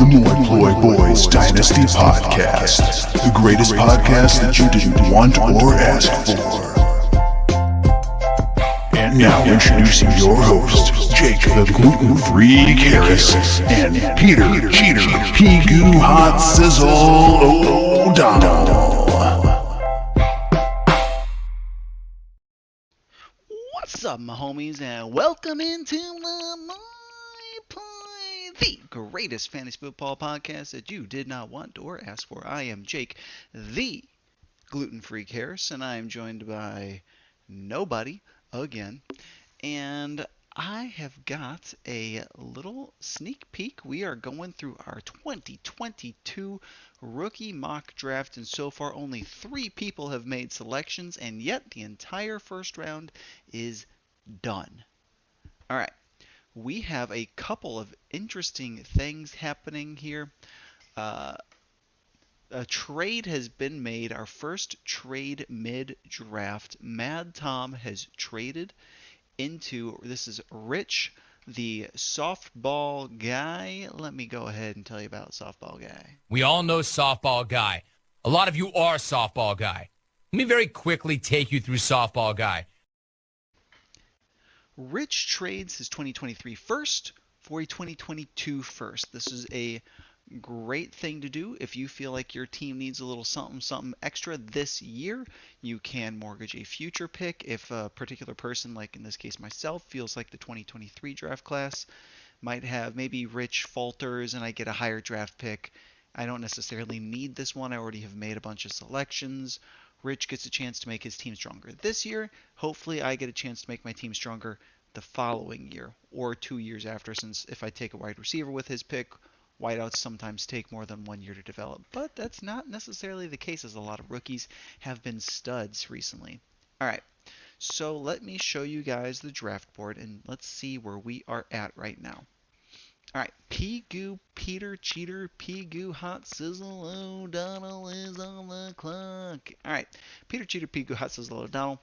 the Moy Boys Dynasty Podcast, the greatest podcast that you didn't want or ask for. And now introducing your host, Jake the Gluten-Free Harris and Peter Cheater Pigoo Hot Sizzle O'Donnell. What's up, my homies, and welcome into the My Play, the greatest fantasy football podcast that you did not want or ask for. I am Jake, the Gluten-Free Harris, and I am joined by nobody again, and I have got a little sneak peek. We are going through our 2022 rookie mock draft, and so far only 3 people have made selections, and yet the entire first round is done. All right, we have a couple of interesting things happening here. A trade has been made, our first trade mid-draft. Mad Tom has traded into, this is Rich, the softball guy. Let me go ahead and tell you about softball guy. We all know softball guy. A lot of you are softball guy. Let me very quickly take you through softball guy. Rich trades his 2023 first for a 2022 first. This is a great thing to do if you feel like your team needs a little something extra this year. You can mortgage a future pick if a particular person, like in this case myself, feels like the 2023 draft class might have, maybe Rich falters and I get a higher draft pick. I don't necessarily need this one. I already have made a bunch of selections. Rich gets a chance to make his team stronger this year. Hopefully I get a chance to make my team stronger the following year or 2 years after, since if I take a wide receiver with his pick, wideouts sometimes take more than 1 year to develop. But that's not necessarily the case, as a lot of rookies have been studs recently. All right, so let me show you guys the draft board and let's see where we are at right now. All right, Pigoo, Peter Cheater, Pigoo Hot Sizzle O'Donnell is on the clock. All right, Peter Cheater, Pigoo Hot Sizzle O'Donnell.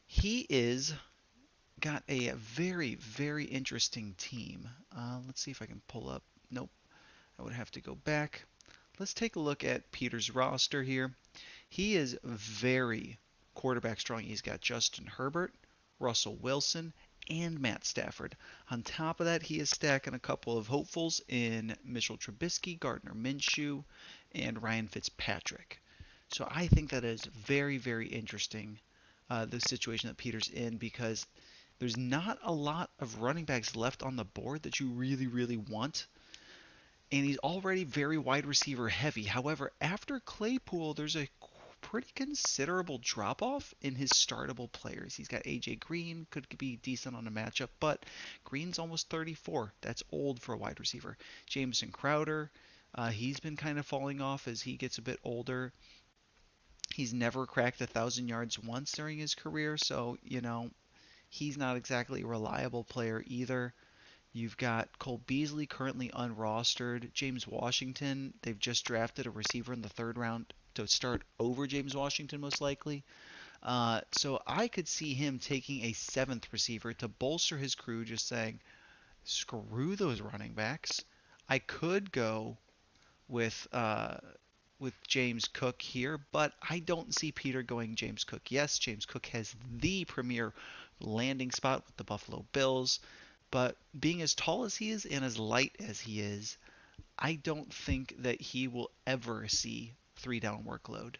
He is got a very, very interesting team. Let's see if I can pull up. Nope, I would have to go back. Let's take a look at Peter's roster here. He is very quarterback strong. He's got Justin Herbert, Russell Wilson, and Matt Stafford. On top of that, he is stacking a couple of hopefuls in Mitchell Trubisky, Gardner Minshew, and Ryan Fitzpatrick. So I think that is very, very interesting, the situation that Peter's in, because there's not a lot of running backs left on the board that you really, really want. And he's already very wide receiver heavy. However, after Claypool, there's a pretty considerable drop-off in his startable players. He's got A.J. Green, could be decent on a matchup, but Green's almost 34. That's old for a wide receiver. Jameson Crowder, he's been kind of falling off as he gets a bit older. He's never cracked 1,000 yards once during his career, so, you know, he's not exactly a reliable player either. You've got Cole Beasley currently unrostered. James Washington, they've just drafted a receiver in the 3rd round to start over James Washington most likely. So I could see him taking a 7th receiver to bolster his crew, just saying, screw those running backs. I could go with James Cook here, but I don't see Peter going James Cook. Yes, James Cook has the premier landing spot with the Buffalo Bills, but being as tall as he is and as light as he is, I don't think that he will ever see 3-down workload.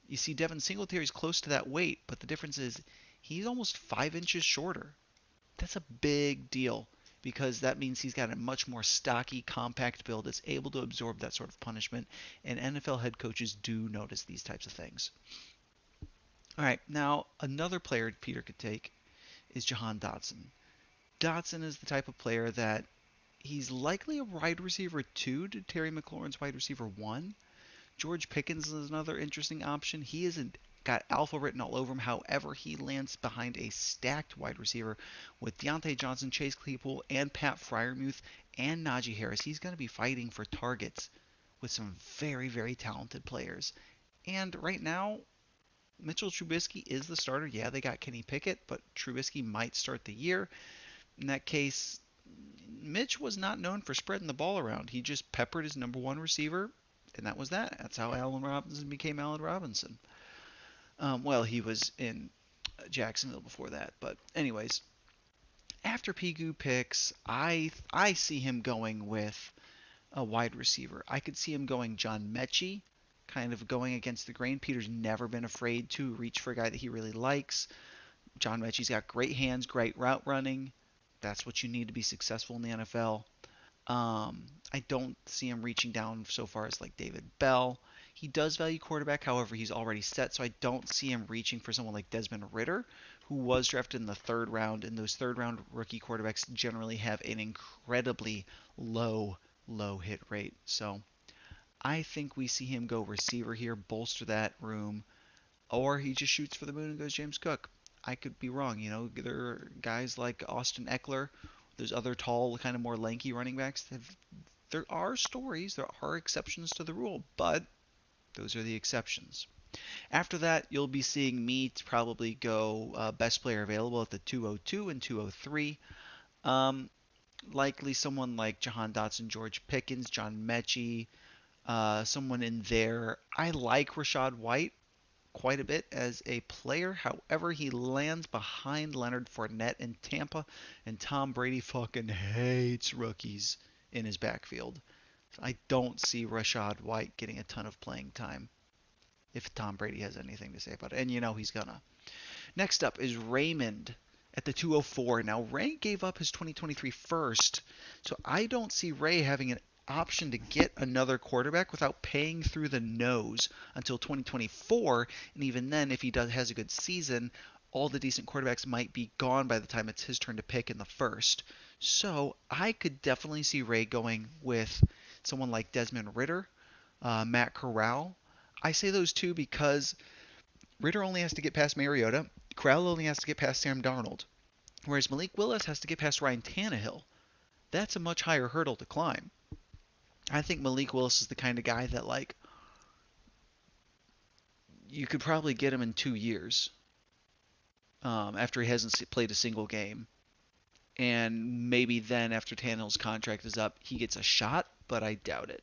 You see, Devin Singletary's close to that weight, but the difference is he's almost 5 inches shorter. That's a big deal, because that means he's got a much more stocky, compact build that's able to absorb that sort of punishment, and NFL head coaches do notice these types of things. All right, now another player Peter could take is Jahan Dotson. Dotson is the type of player that he's likely a wide receiver 2 to Terry McLaurin's wide receiver 1. George Pickens is another interesting option. He isn't got alpha written all over him. However, he lands behind a stacked wide receiver with Deontay Johnson, Chase Claypool, and Pat Freiermuth, and Najee Harris. He's going to be fighting for targets with some very, very talented players. And right now, Mitchell Trubisky is the starter. Yeah, they got Kenny Pickett, but Trubisky might start the year. In that case, Mitch was not known for spreading the ball around. He just peppered his number one receiver, and that was that. That's how Allen Robinson became Allen Robinson. Well, he was in Jacksonville before that, but anyways, after Pigu picks, I see him going with a wide receiver. I could see him going John Mechie, kind of going against the grain. Peter's never been afraid to reach for a guy that he really likes. John Mechie's got great hands, great route running. That's what you need to be successful in the NFL. I don't see him reaching down so far as like David Bell. He does value quarterback, however, he's already set, so I don't see him reaching for someone like Desmond Ridder, who was drafted in the third round, and those third round rookie quarterbacks generally have an incredibly low hit rate. So I think we see him go receiver here, bolster that room, or he just shoots for the moon and goes James Cook. I could be wrong. There are guys like Austin Eckler. There's other tall, kind of more lanky running backs. There are stories. There are exceptions to the rule, but those are the exceptions. After that, you'll be seeing me probably go best player available at the 202 and 203. Likely someone like Jahan Dotson, George Pickens, John Mechie, someone in there. I like Rashad White quite a bit as a player. However, he lands behind Leonard Fournette in Tampa, and Tom Brady fucking hates rookies in his backfield. So I don't see Rashad White getting a ton of playing time if Tom Brady has anything to say about it. And he's gonna. Next up is Raymond at the 204. Now, Ray gave up his 2023 first, so I don't see Ray having an option to get another quarterback without paying through the nose until 2024, and even then, if he has a good season, all the decent quarterbacks might be gone by the time it's his turn to pick in the first. So I could definitely see Ray going with someone like Desmond Ridder, Matt Corral. I say those two because Ridder only has to get past Mariota, Corral only has to get past Sam Darnold, whereas Malik Willis has to get past Ryan Tannehill. That's a much higher hurdle to climb. I think Malik Willis is the kind of guy that, like, you could probably get him in 2 years after he hasn't played a single game. And maybe then after Tannehill's contract is up, he gets a shot, but I doubt it.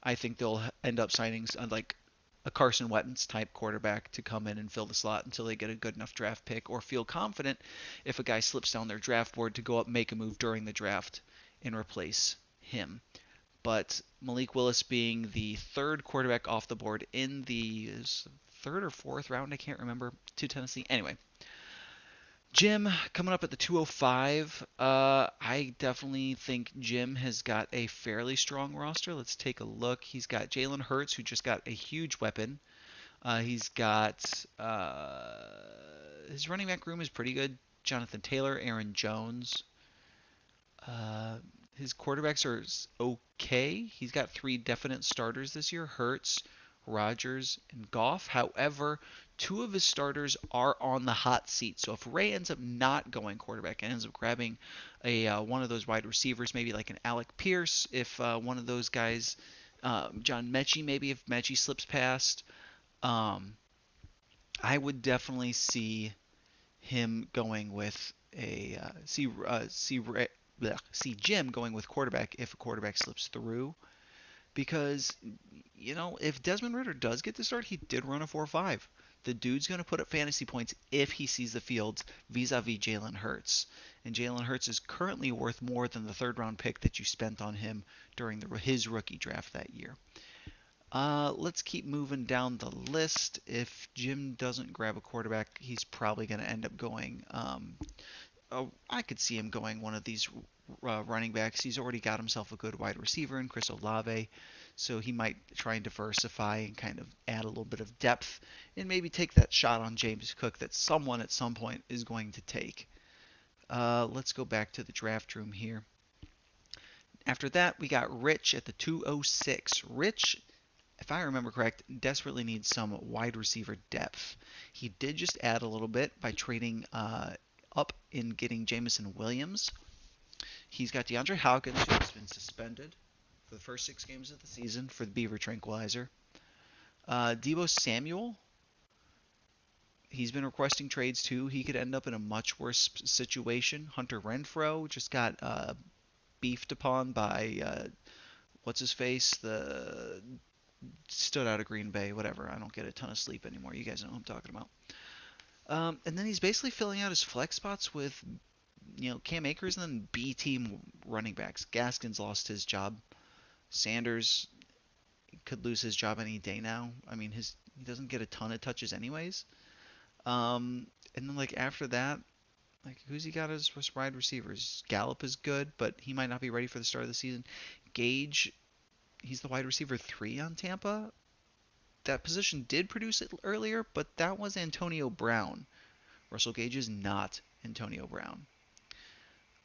I think they'll end up signing like a Carson Wentz type quarterback to come in and fill the slot until they get a good enough draft pick, or feel confident if a guy slips down their draft board to go up and make a move during the draft and replace him. But Malik Willis being the third quarterback off the board in the third or fourth round, I can't remember, to Tennessee. Anyway, Jim coming up at the 205. I definitely think Jim has got a fairly strong roster. Let's take a look. He's got Jalen Hurts, who just got a huge weapon. He's got his running back room is pretty good. Jonathan Taylor, Aaron Jones. His quarterbacks are okay. He's got 3 definite starters this year: Hurts, Rodgers, and Goff. However, 2 of his starters are on the hot seat. So if Ray ends up not going quarterback and ends up grabbing one of those wide receivers, maybe like an Alec Pierce, if one of those guys, John Mechie, maybe if Mechie slips past, I would definitely see him going with see Jim going with quarterback if a quarterback slips through. Because, if Desmond Ridder does get the start, he did run a 4.5. The dude's going to put up fantasy points if he sees the field vis-a-vis Jalen Hurts. And Jalen Hurts is currently worth more than the third-round pick that you spent on him during his rookie draft that year. Let's keep moving down the list. If Jim doesn't grab a quarterback, he's probably going to end up going... I could see him going one of these running backs. He's already got himself a good wide receiver in Chris Olave, so he might try and diversify and kind of add a little bit of depth and maybe take that shot on James Cook that someone at some point is going to take. Let's go back to the draft room here. After that, we got Rich at the 206. Rich, if I remember correct, desperately needs some wide receiver depth. He did just add a little bit by trading up in getting Jameson Williams. He's got DeAndre Hopkins, who has been suspended for the first 6 games of the season for the Beaver Tranquilizer. Deebo Samuel, he's been requesting trades too. He could end up in a much worse situation. Hunter Renfrow just got beefed upon by what's his face, the stood out of Green Bay, whatever. I don't get a ton of sleep anymore. You guys know who I'm talking about. And then he's basically filling out his flex spots with, Cam Akers and then B team running backs. Gaskins lost his job. Sanders could lose his job any day now. I mean, he doesn't get a ton of touches anyways. And then after that, who's he got as wide receivers? Gallup is good, but he might not be ready for the start of the season. Gage, he's the wide receiver 3 on Tampa. That position did produce it earlier, but that was Antonio Brown. Russell Gage is not Antonio Brown.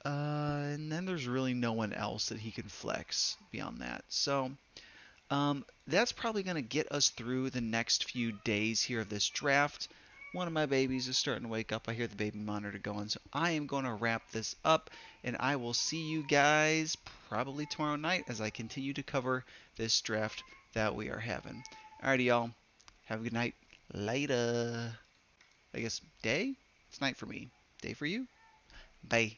And then there's really no one else that he can flex beyond that. So that's probably going to get us through the next few days here of this draft. One of my babies is starting to wake up. I hear the baby monitor going. So I am going to wrap this up, and I will see you guys probably tomorrow night as I continue to cover this draft that we are having. Alrighty, y'all. Have a good night. Later. I guess day? It's night for me. Day for you? Bye.